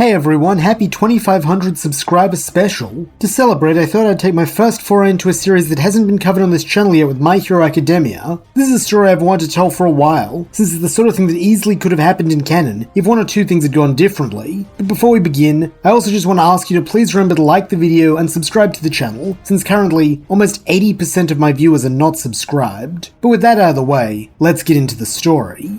Hey everyone, happy 2500 subscriber special. To celebrate, I thought I'd take my first foray into a series that hasn't been covered on this channel yet with My Hero Academia. This is a story I've wanted to tell for a while, since it's the sort of thing that easily could have happened in canon if one or two things had gone differently. But before we begin, I also just want to ask you to please remember to like the video and subscribe to the channel, since currently, almost 80% of my viewers are not subscribed. But with that out of the way, let's get into the story.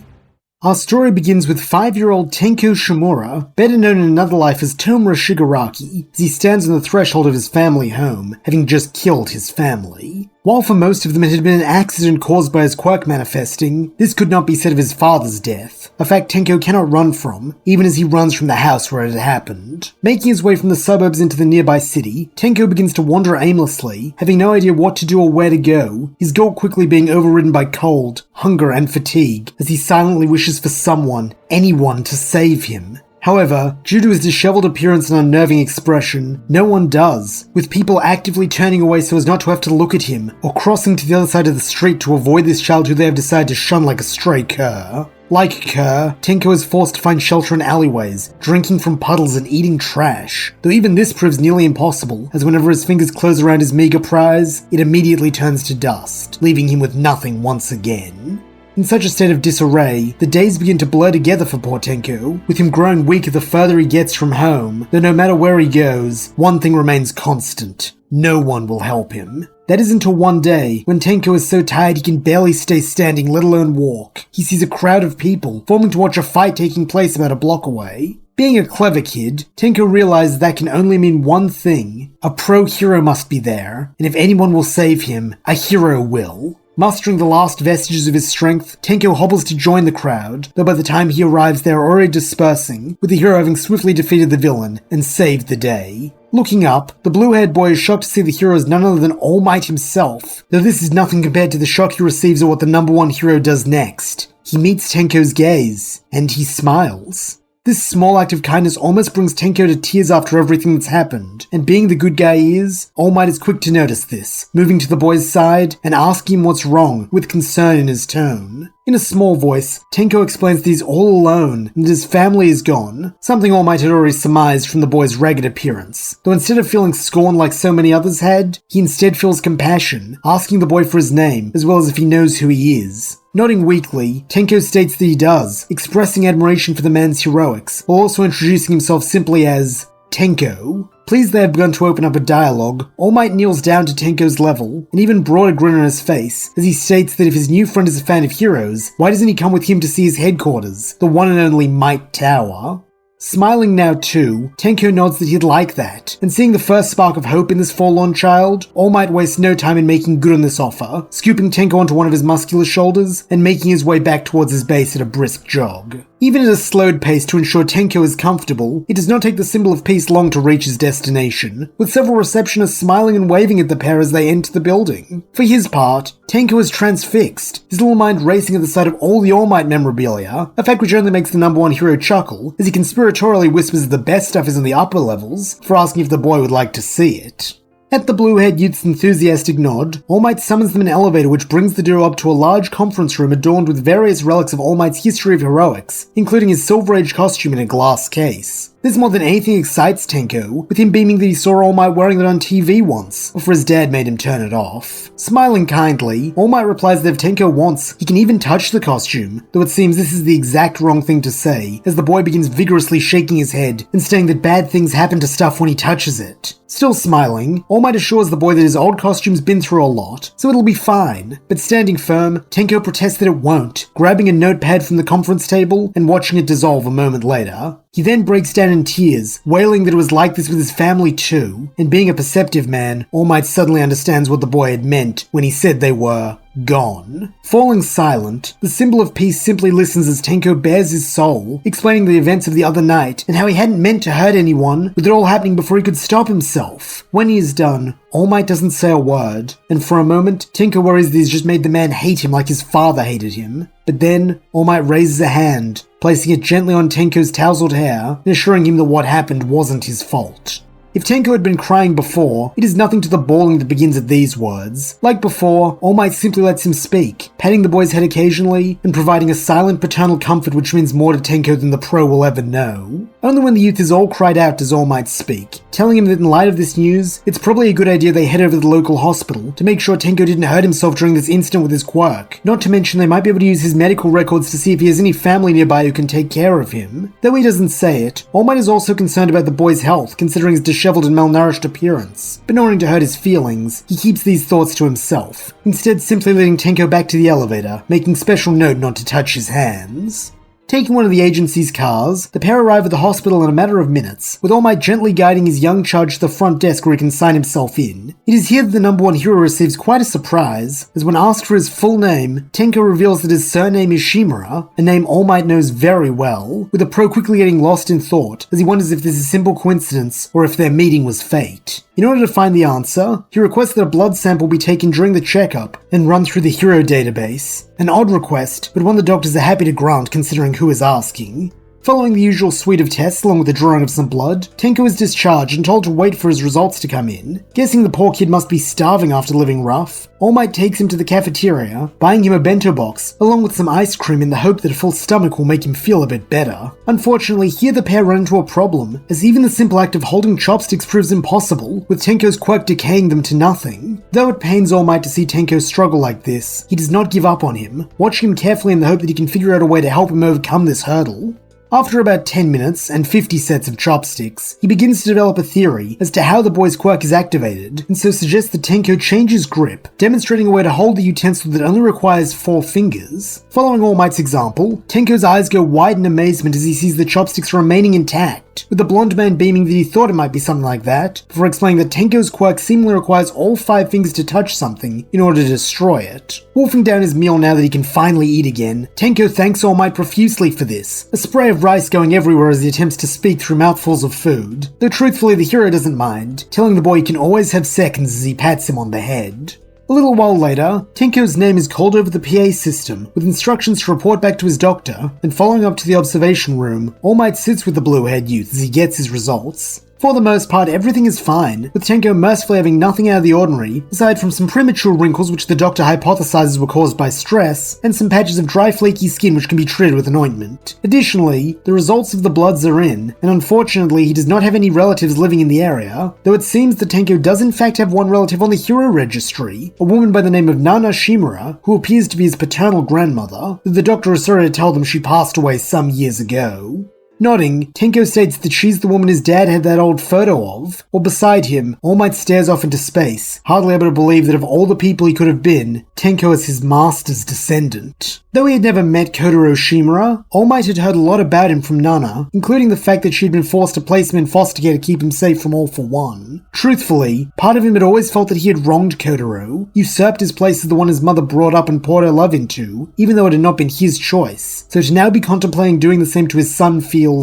Our story begins with 5-year-old Tenko Shimura, better known in another life as Tomura Shigaraki, as he stands on the threshold of his family home, having just killed his family. While for most of them it had been an accident caused by his quirk manifesting, this could not be said of his father's death, a fact Tenko cannot run from, even as he runs from the house where it had happened. Making his way from the suburbs into the nearby city, Tenko begins to wander aimlessly, having no idea what to do or where to go, his goal quickly being overridden by cold, hunger, and fatigue, as he silently wishes for someone, anyone, to save him. However, due to his disheveled appearance and unnerving expression, no one does, with people actively turning away so as not to have to look at him, or crossing to the other side of the street to avoid this child who they have decided to shun like a stray cur. Like Kerr, Tenko is forced to find shelter in alleyways, drinking from puddles and eating trash, though even this proves nearly impossible, as whenever his fingers close around his meager prize, it immediately turns to dust, leaving him with nothing once again. In such a state of disarray, the days begin to blur together for poor Tenko, with him growing weaker the further he gets from home, though no matter where he goes, one thing remains constant: no one will help him. That is until one day, when Tenko is so tired he can barely stay standing, let alone walk. He sees a crowd of people forming to watch a fight taking place about a block away. Being a clever kid, Tenko realizes that can only mean one thing: a pro-hero must be there, and if anyone will save him, a hero will. Mustering the last vestiges of his strength, Tenko hobbles to join the crowd, though by the time he arrives they are already dispersing, with the hero having swiftly defeated the villain and saved the day. Looking up, the blue-haired boy is shocked to see the hero is none other than All Might himself, though this is nothing compared to the shock he receives at what the number one hero does next. He meets Tenko's gaze, and he smiles. This small act of kindness almost brings Tenko to tears after everything that's happened, and being the good guy he is, All Might is quick to notice this, moving to the boy's side and asking him what's wrong, with concern in his tone. In a small voice, Tenko explains that he's all alone and that his family is gone, something All Might had already surmised from the boy's ragged appearance, though instead of feeling scorn like so many others had, he instead feels compassion, asking the boy for his name, as well as if he knows who he is. Nodding weakly, Tenko states that he does, expressing admiration for the man's heroics, while also introducing himself simply as Tenko. Pleased they have begun to open up a dialogue, All Might kneels down to Tenko's level, an even broader grin on his face, as he states that if his new friend is a fan of heroes, why doesn't he come with him to see his headquarters, the one and only Might Tower? Smiling now too, Tenko nods that he'd like that, and seeing the first spark of hope in this forlorn child, All Might wastes no time in making good on this offer, scooping Tenko onto one of his muscular shoulders and making his way back towards his base at a brisk jog. Even at a slowed pace to ensure Tenko is comfortable, it does not take the symbol of peace long to reach his destination, with several receptionists smiling and waving at the pair as they enter the building. For his part, Tenko is transfixed, his little mind racing at the sight of all the All Might memorabilia, a fact which only makes the number one hero chuckle, as he conspiratorially whispers that the best stuff is in the upper levels, for asking if the boy would like to see it. At the blue-haired youth's enthusiastic nod, All Might summons them an elevator which brings the duo up to a large conference room adorned with various relics of All Might's history of heroics, including his Silver Age costume in a glass case. This more than anything excites Tenko, with him beaming that he saw All Might wearing it on TV once, before his dad made him turn it off. Smiling kindly, All Might replies that if Tenko wants, he can even touch the costume, though it seems this is the exact wrong thing to say, as the boy begins vigorously shaking his head and stating that bad things happen to stuff when he touches it. Still smiling, All Might assures the boy that his old costume's been through a lot, so it'll be fine, but standing firm, Tenko protests that it won't, grabbing a notepad from the conference table and watching it dissolve a moment later. He then breaks down in tears, wailing that it was like this with his family too, and being a perceptive man, All Might suddenly understands what the boy had meant when he said they were gone. Falling silent, the symbol of peace simply listens as Tenko bares his soul, explaining the events of the other night and how he hadn't meant to hurt anyone, with it all happening before he could stop himself. When he is done, All Might doesn't say a word, and for a moment, Tenko worries that he's just made the man hate him like his father hated him. But then, All Might raises a hand, placing it gently on Tenko's tousled hair, and assuring him that what happened wasn't his fault. If Tenko had been crying before, it is nothing to the bawling that begins at these words. Like before, All Might simply lets him speak, patting the boy's head occasionally, and providing a silent paternal comfort which means more to Tenko than the pro will ever know. Only when the youth is all cried out does All Might speak, telling him that in light of this news, it's probably a good idea they head over to the local hospital to make sure Tenko didn't hurt himself during this incident with his quirk. Not to mention they might be able to use his medical records to see if he has any family nearby who can take care of him. Though he doesn't say it, All Might is also concerned about the boy's health, considering his disheveled and malnourished appearance. But not wanting to hurt his feelings, he keeps these thoughts to himself, instead simply leading Tenko back to the elevator, making special note not to touch his hands. Taking one of the agency's cars, the pair arrive at the hospital in a matter of minutes, with All Might gently guiding his young charge to the front desk where he can sign himself in. It is here that the number one hero receives quite a surprise, as when asked for his full name, Tenko reveals that his surname is Shimura, a name All Might knows very well, with the pro quickly getting lost in thought as he wonders if this is simple coincidence or if their meeting was fate. In order to find the answer, he requests that a blood sample be taken during the checkup and run through the hero database. An odd request, but one the doctors are happy to grant considering who is asking. Following the usual suite of tests along with the drawing of some blood, Tenko is discharged and told to wait for his results to come in. Guessing the poor kid must be starving after living rough, All Might takes him to the cafeteria, buying him a bento box along with some ice cream in the hope that a full stomach will make him feel a bit better. Unfortunately, here the pair run into a problem, as even the simple act of holding chopsticks proves impossible, with Tenko's quirk decaying them to nothing. Though it pains All Might to see Tenko struggle like this, he does not give up on him, watching him carefully in the hope that he can figure out a way to help him overcome this hurdle. After about 10 minutes and 50 sets of chopsticks, he begins to develop a theory as to how the boy's quirk is activated, and so suggests that Tenko change his grip, demonstrating a way to hold the utensil that only requires 4 fingers. Following All Might's example, Tenko's eyes go wide in amazement as he sees the chopsticks remaining intact, with the blonde man beaming that he thought it might be something like that, before explaining that Tenko's quirk seemingly requires all 5 fingers to touch something in order to destroy it. Wolfing down his meal now that he can finally eat again, Tenko thanks All Might profusely for this, a spray of rice going everywhere as he attempts to speak through mouthfuls of food, though truthfully the hero doesn't mind, telling the boy he can always have seconds as he pats him on the head. A little while later, Tenko's name is called over the PA system, with instructions to report back to his doctor, and following up to the observation room, All Might sits with the blue-haired youth as he gets his results. For the most part, everything is fine, with Tenko mercifully having nothing out of the ordinary, aside from some premature wrinkles which the doctor hypothesizes were caused by stress, and some patches of dry flaky skin which can be treated with an ointment. Additionally, the results of the bloods are in, and unfortunately he does not have any relatives living in the area, though it seems that Tenko does in fact have one relative on the hero registry, a woman by the name of Nana Shimura, who appears to be his paternal grandmother, though the doctor is sorry to tell them she passed away some years ago. Nodding, Tenko states that she's the woman his dad had that old photo of, while beside him, All Might stares off into space, hardly able to believe that of all the people he could have been, Tenko is his master's descendant. Though he had never met Kotaro Shimura, All Might had heard a lot about him from Nana, including the fact that she'd been forced to place him in foster care to keep him safe from All for One. Truthfully, part of him had always felt that he had wronged Kotaro, usurped his place as the one his mother brought up and poured her love into, even though it had not been his choice, so to now be contemplating doing the same to his son feels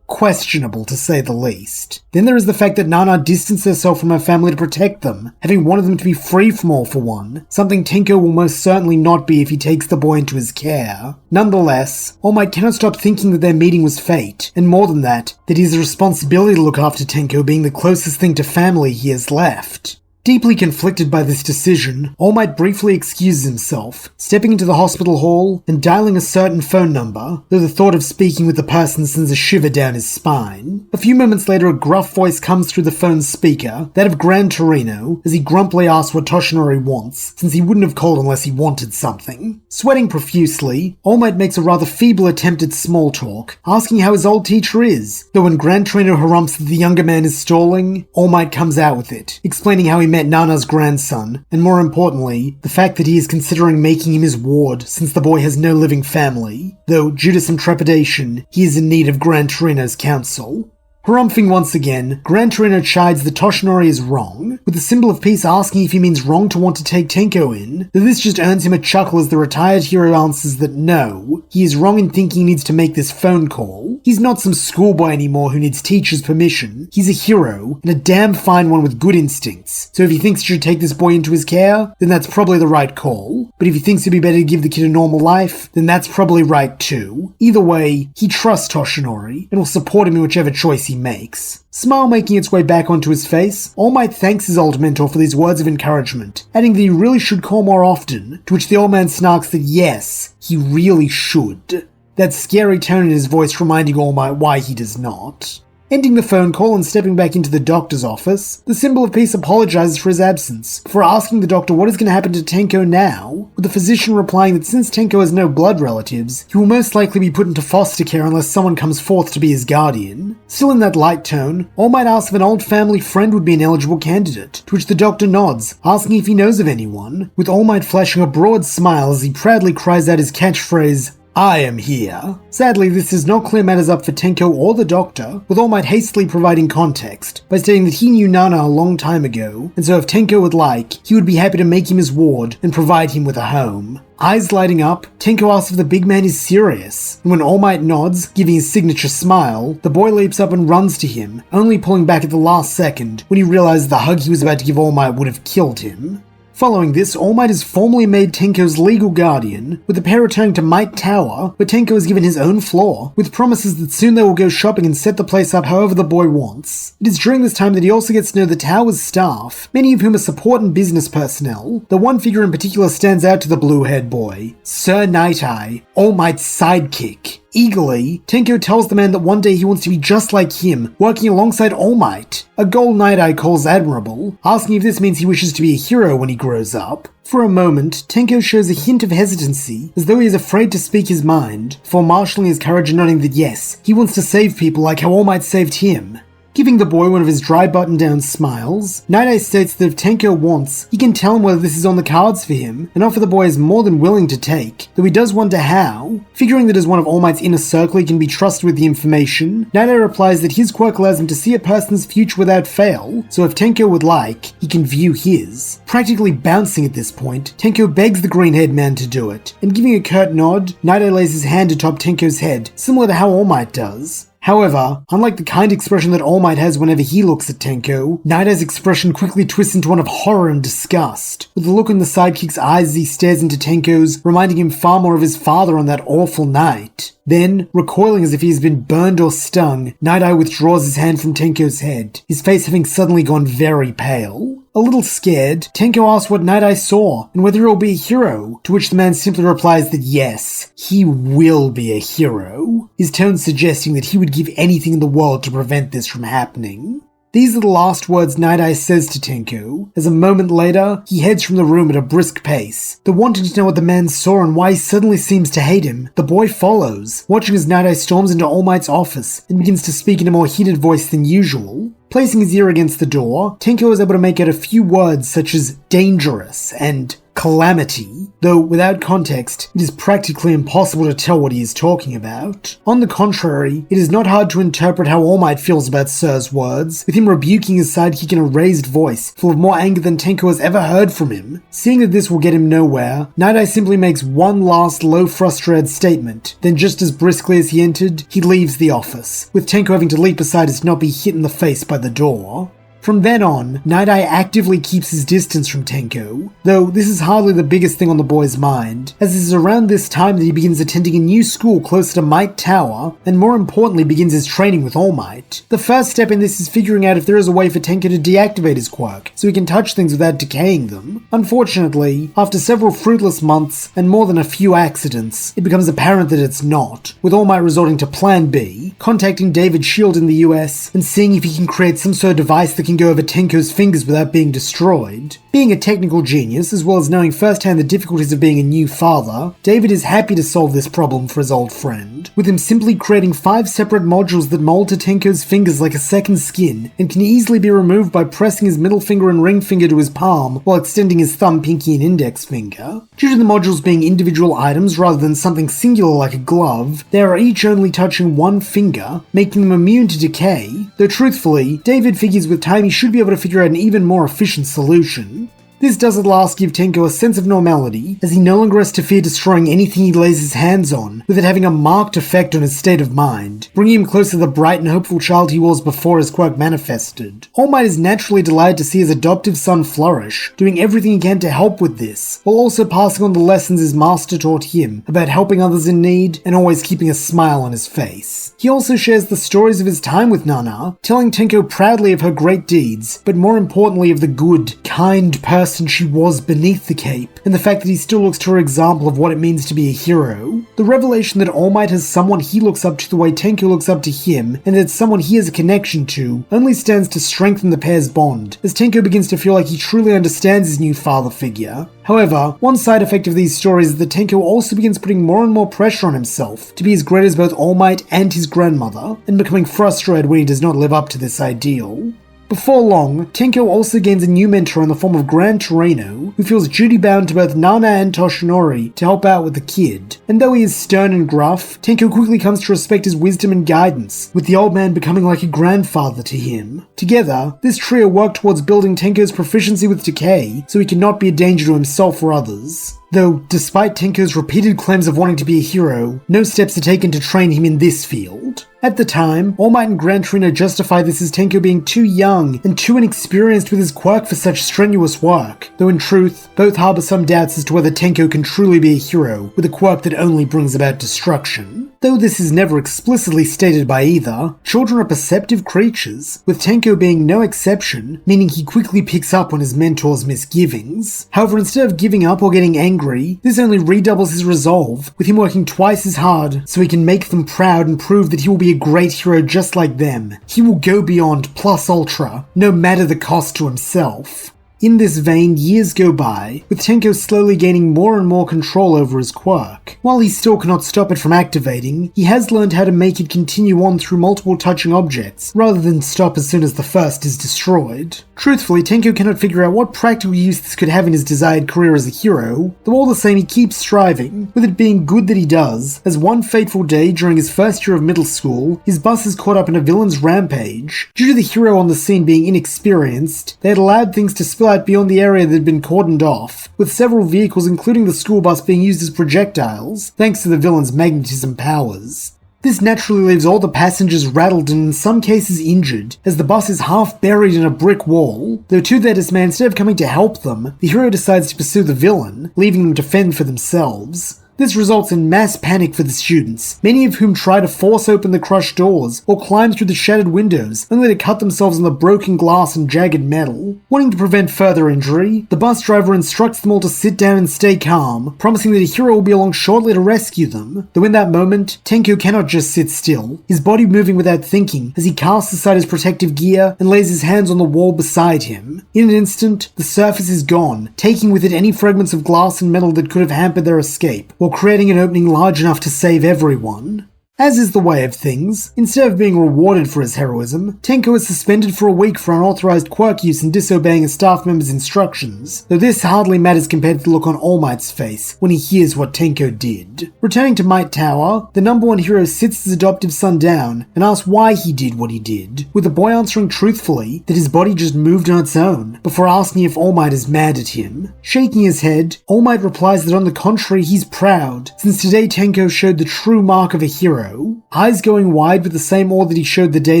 questionable, to say the least. Then there is the fact that Nana distanced herself from her family to protect them, having wanted them to be free from All for One, something Tenko will most certainly not be if he takes the boy into his care. Nonetheless, All Might cannot stop thinking that their meeting was fate, and more than that he has a responsibility to look after Tenko being the closest thing to family he has left. Deeply conflicted by this decision, All Might briefly excuses himself, stepping into the hospital hall and dialing a certain phone number, though the thought of speaking with the person sends a shiver down his spine. A few moments later, a gruff voice comes through the phone's speaker, that of Gran Torino, as he grumpily asks what Toshinori wants, since he wouldn't have called unless he wanted something. Sweating profusely, All Might makes a rather feeble attempt at small talk, asking how his old teacher is, though when Gran Torino harumphs that the younger man is stalling, All Might comes out with it, explaining how he met Nana's grandson, and more importantly, the fact that he is considering making him his ward since the boy has no living family, though due to some trepidation, he is in need of Gran Torino's counsel. Harumphing once again, Gran Torino chides that Toshinori is wrong, with the symbol of peace asking if he means wrong to want to take Tenko in, though this just earns him a chuckle as the retired hero answers that no, he is wrong in thinking he needs to make this phone call. He's not some schoolboy anymore who needs teacher's permission. He's a hero, and a damn fine one with good instincts, so if he thinks he should take this boy into his care, then that's probably the right call. But if he thinks it'd be better to give the kid a normal life, then that's probably right too. Either way, he trusts Toshinori, and will support him in whichever choice he makes. Smile making its way back onto his face, All Might thanks his old mentor for these words of encouragement, adding that he really should call more often, to which the old man snarks that yes, he really should. that scary tone in his voice reminding All Might why he does not. Ending the phone call and stepping back into the doctor's office, the Symbol of Peace apologizes for his absence, before asking the doctor what is going to happen to Tenko now, with the physician replying that since Tenko has no blood relatives, he will most likely be put into foster care unless someone comes forth to be his guardian. Still in that light tone, All Might asks if an old family friend would be an eligible candidate, to which the doctor nods, asking if he knows of anyone, with All Might flashing a broad smile as he proudly cries out his catchphrase, "I am here." Sadly, this does not clear matters up for Tenko or the Doctor, with All Might hastily providing context by stating that he knew Nana a long time ago, and so if Tenko would like, he would be happy to make him his ward and provide him with a home. Eyes lighting up, Tenko asks if the big man is serious, and when All Might nods, giving his signature smile, the boy leaps up and runs to him, only pulling back at the last second when he realizes the hug he was about to give All Might would have killed him. Following this, All Might is formally made Tenko's legal guardian, with the pair returning to Might Tower, where Tenko is given his own floor, with promises that soon they will go shopping and set the place up however the boy wants. It is during this time that he also gets to know the tower's staff, many of whom are support and business personnel. The one figure in particular stands out to the blue-haired boy, Sir Night-Eye, All Might's sidekick. Eagerly, Tenko tells the man that one day he wants to be just like him, working alongside All Might, a goal Night-Eye calls admirable, asking if this means he wishes to be a hero when he grows up. For a moment, Tenko shows a hint of hesitancy, as though he is afraid to speak his mind, before marshalling his courage and nodding that yes, he wants to save people like how All Might saved him. Giving the boy one of his dry button-down smiles, Night-Eye states that if Tenko wants, he can tell him whether this is on the cards for him, an offer the boy is more than willing to take, though he does wonder how. Figuring that as one of All Might's inner circle he can be trusted with the information, Night-Eye replies that his quirk allows him to see a person's future without fail, so if Tenko would like, he can view his. Practically bouncing at this point, Tenko begs the green-haired man to do it, and giving a curt nod, Night-Eye lays his hand atop Tenko's head, similar to how All Might does. However, unlike the kind expression that All Might has whenever he looks at Tenko, Night-Eye's expression quickly twists into one of horror and disgust, with the look in the sidekick's eyes as he stares into Tenko's, reminding him far more of his father on that awful night. Then, recoiling as if he has been burned or stung, Night-Eye withdraws his hand from Tenko's head, his face having suddenly gone very pale. A little scared, Tenko asks what Night-Eye saw, and whether he will be a hero, to which the man simply replies that yes, he will be a hero, his tone suggesting that he would give anything in the world to prevent this from happening. These are the last words Night-Eye says to Tenko, as a moment later, he heads from the room at a brisk pace. Though wanting to know what the man saw and why he suddenly seems to hate him, the boy follows, watching as Night-Eye storms into All Might's office and begins to speak in a more heated voice than usual. Placing his ear against the door, Tenko is able to make out a few words such as dangerous and calamity, though without context, it is practically impossible to tell what he is talking about. On the contrary, it is not hard to interpret how All Might feels about Sir's words, with him rebuking his sidekick in a raised voice, full of more anger than Tenko has ever heard from him. Seeing that this will get him nowhere, Night-Eye simply makes one last low frustrated statement, then just as briskly as he entered, he leaves the office, with Tenko having to leap aside as to not be hit in the face by the door. From then on, Night-Eye actively keeps his distance from Tenko, though this is hardly the biggest thing on the boy's mind, as it is around this time that he begins attending a new school closer to Might Tower, and more importantly begins his training with All Might. The first step in this is figuring out if there is a way for Tenko to deactivate his quirk, so he can touch things without decaying them. Unfortunately, after several fruitless months and more than a few accidents, it becomes apparent that it's not, with All Might resorting to Plan B, contacting David Shield in the US, and seeing if he can create some sort of device that can go over Tenko's fingers without being destroyed. Being a technical genius, as well as knowing firsthand the difficulties of being a new father, David is happy to solve this problem for his old friend, with him simply creating 5 separate modules that mold to Tenko's fingers like a second skin, and can easily be removed by pressing his middle finger and ring finger to his palm, while extending his thumb, pinky, and index finger. Due to the modules being individual items rather than something singular like a glove, they are each only touching one finger, making them immune to decay, though truthfully, David figures with time he should be able to figure out an even more efficient solution. This does at last give Tenko a sense of normality, as he no longer has to fear destroying anything he lays his hands on, with it having a marked effect on his state of mind, bringing him closer to the bright and hopeful child he was before his quirk manifested. All Might is naturally delighted to see his adoptive son flourish, doing everything he can to help with this, while also passing on the lessons his master taught him about helping others in need and always keeping a smile on his face. He also shares the stories of his time with Nana, telling Tenko proudly of her great deeds, but more importantly of the good, kind person person she was beneath the cape, and the fact that he still looks to her example of what it means to be a hero. The revelation that All Might has someone he looks up to the way Tenko looks up to him, and that it's someone he has a connection to, only stands to strengthen the pair's bond, as Tenko begins to feel like he truly understands his new father figure. However, one side effect of these stories is that Tenko also begins putting more and more pressure on himself to be as great as both All Might and his grandmother, and becoming frustrated when he does not live up to this ideal. Before long, Tenko also gains a new mentor in the form of Gran Torino, who feels duty-bound to both Nana and Toshinori to help out with the kid. And though he is stern and gruff, Tenko quickly comes to respect his wisdom and guidance, with the old man becoming like a grandfather to him. Together, this trio work towards building Tenko's proficiency with decay, so he cannot be a danger to himself or others. Though, despite Tenko's repeated claims of wanting to be a hero, no steps are taken to train him in this field. At the time, All Might and Gran Torino justify this as Tenko being too young and too inexperienced with his quirk for such strenuous work, though in truth, both harbour some doubts as to whether Tenko can truly be a hero with a quirk that only brings about destruction. Though this is never explicitly stated by either, children are perceptive creatures, with Tenko being no exception, meaning he quickly picks up on his mentor's misgivings. However, instead of giving up or getting angry, this only redoubles his resolve, with him working twice as hard so he can make them proud and prove that he will be a great hero just like them. He will go beyond plus ultra, no matter the cost to himself. In this vein, years go by, with Tenko slowly gaining more and more control over his quirk. While he still cannot stop it from activating, he has learned how to make it continue on through multiple touching objects, rather than stop as soon as the first is destroyed. Truthfully, Tenko cannot figure out what practical use this could have in his desired career as a hero, though all the same he keeps striving, with it being good that he does, as one fateful day during his first year of middle school, his bus is caught up in a villain's rampage. Due to the hero on the scene being inexperienced, they had allowed things to spill out beyond the area that had been cordoned off, with several vehicles including the school bus being used as projectiles, thanks to the villain's magnetism powers. This naturally leaves all the passengers rattled and in some cases injured, as the bus is half buried in a brick wall, though to their dismay, instead of coming to help them, the hero decides to pursue the villain, leaving them to fend for themselves. This results in mass panic for the students, many of whom try to force open the crushed doors or climb through the shattered windows, only to cut themselves on the broken glass and jagged metal. Wanting to prevent further injury, the bus driver instructs them all to sit down and stay calm, promising that a hero will be along shortly to rescue them. Though in that moment, Tenko cannot just sit still, his body moving without thinking as he casts aside his protective gear and lays his hands on the wall beside him. In an instant, the surface is gone, taking with it any fragments of glass and metal that could have hampered their escape, or creating an opening large enough to save everyone. As is the way of things, instead of being rewarded for his heroism, Tenko is suspended for a week for unauthorized quirk use and disobeying a staff member's instructions, though this hardly matters compared to the look on All Might's face when he hears what Tenko did. Returning to Might Tower, the number one hero sits his adoptive son down and asks why he did what he did, with the boy answering truthfully that his body just moved on its own, before asking if All Might is mad at him. Shaking his head, All Might replies that on the contrary he's proud, since today Tenko showed the true mark of a hero. Eyes going wide with the same awe that he showed the day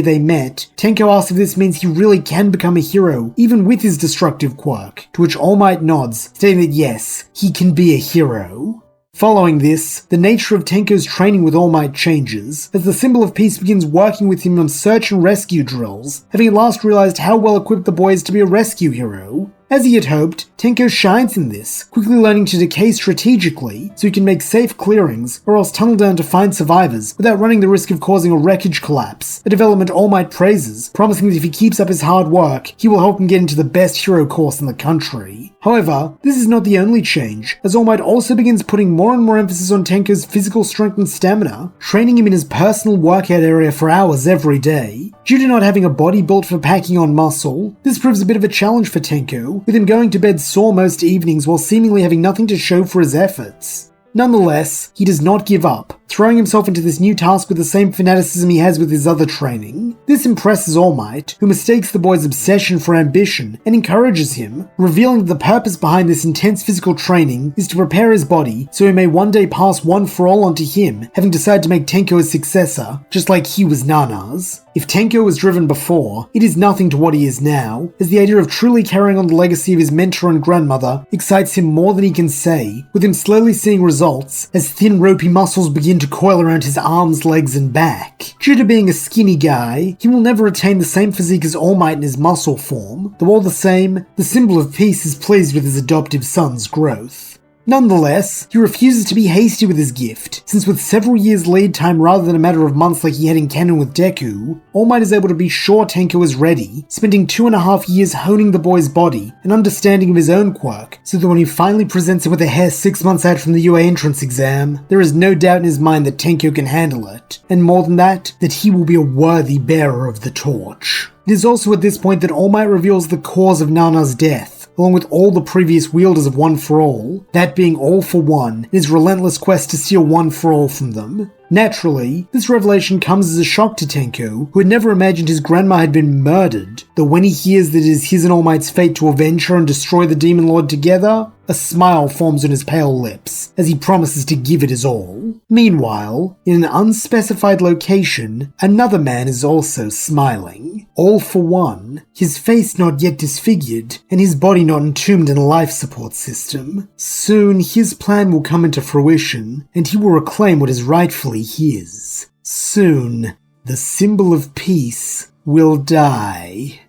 they met, Tenko asks if this means he really can become a hero, even with his destructive quirk, to which All Might nods, stating that yes, he can be a hero. Following this, the nature of Tenko's training with All Might changes, as the Symbol of Peace begins working with him on search and rescue drills, having at last realized how well equipped the boy is to be a rescue hero. As he had hoped, Tenko shines in this, quickly learning to decay strategically so he can make safe clearings or else tunnel down to find survivors without running the risk of causing a wreckage collapse, a development All Might praises, promising that if he keeps up his hard work, he will help him get into the best hero course in the country. However, this is not the only change, as All Might also begins putting more and more emphasis on Tenko's physical strength and stamina, training him in his personal workout area for hours every day. Due to not having a body built for packing on muscle, this proves a bit of a challenge for Tenko, with him going to bed sore most evenings while seemingly having nothing to show for his efforts. Nonetheless, he does not give up, throwing himself into this new task with the same fanaticism he has with his other training. This impresses All Might, who mistakes the boy's obsession for ambition and encourages him, revealing that the purpose behind this intense physical training is to prepare his body so he may one day pass one for all onto him, having decided to make Tenko his successor, just like he was Nana's. If Tenko was driven before, it is nothing to what he is now, as the idea of truly carrying on the legacy of his mentor and grandmother excites him more than he can say, with him slowly seeing results as thin ropey muscles begin begin to coil around his arms, legs, and back. Due to being a skinny guy, he will never attain the same physique as All Might in his muscle form, though all the same, the symbol of peace is pleased with his adoptive son's growth. Nonetheless, he refuses to be hasty with his gift, since with several years lead time rather than a matter of months like he had in canon with Deku, All Might is able to be sure Tenko is ready, spending 2.5 years honing the boy's body and understanding of his own quirk, so that when he finally presents it with a hair 6 months out from the UA entrance exam, there is no doubt in his mind that Tenko can handle it, and more than that he will be a worthy bearer of the torch. It is also at this point that All Might reveals the cause of Nana's death, along with all the previous wielders of One for All, that being All for One, in his relentless quest to steal One for All from them. Naturally, this revelation comes as a shock to Tenko, who had never imagined his grandma had been murdered, though when he hears that it is his and All Might's fate to avenge her and destroy the Demon Lord together, a smile forms on his pale lips, as he promises to give it his all. Meanwhile, in an unspecified location, another man is also smiling. All for One, his face not yet disfigured, and his body not entombed in a life support system. Soon, his plan will come into fruition, and he will reclaim what is rightfully his. Soon, the symbol of peace will die.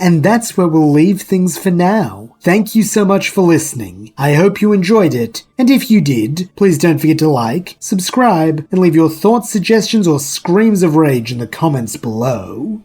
And that's where we'll leave things for now. Thank you so much for listening. I hope you enjoyed it, and if you did, please don't forget to like, subscribe, and leave your thoughts, suggestions, or screams of rage in the comments below.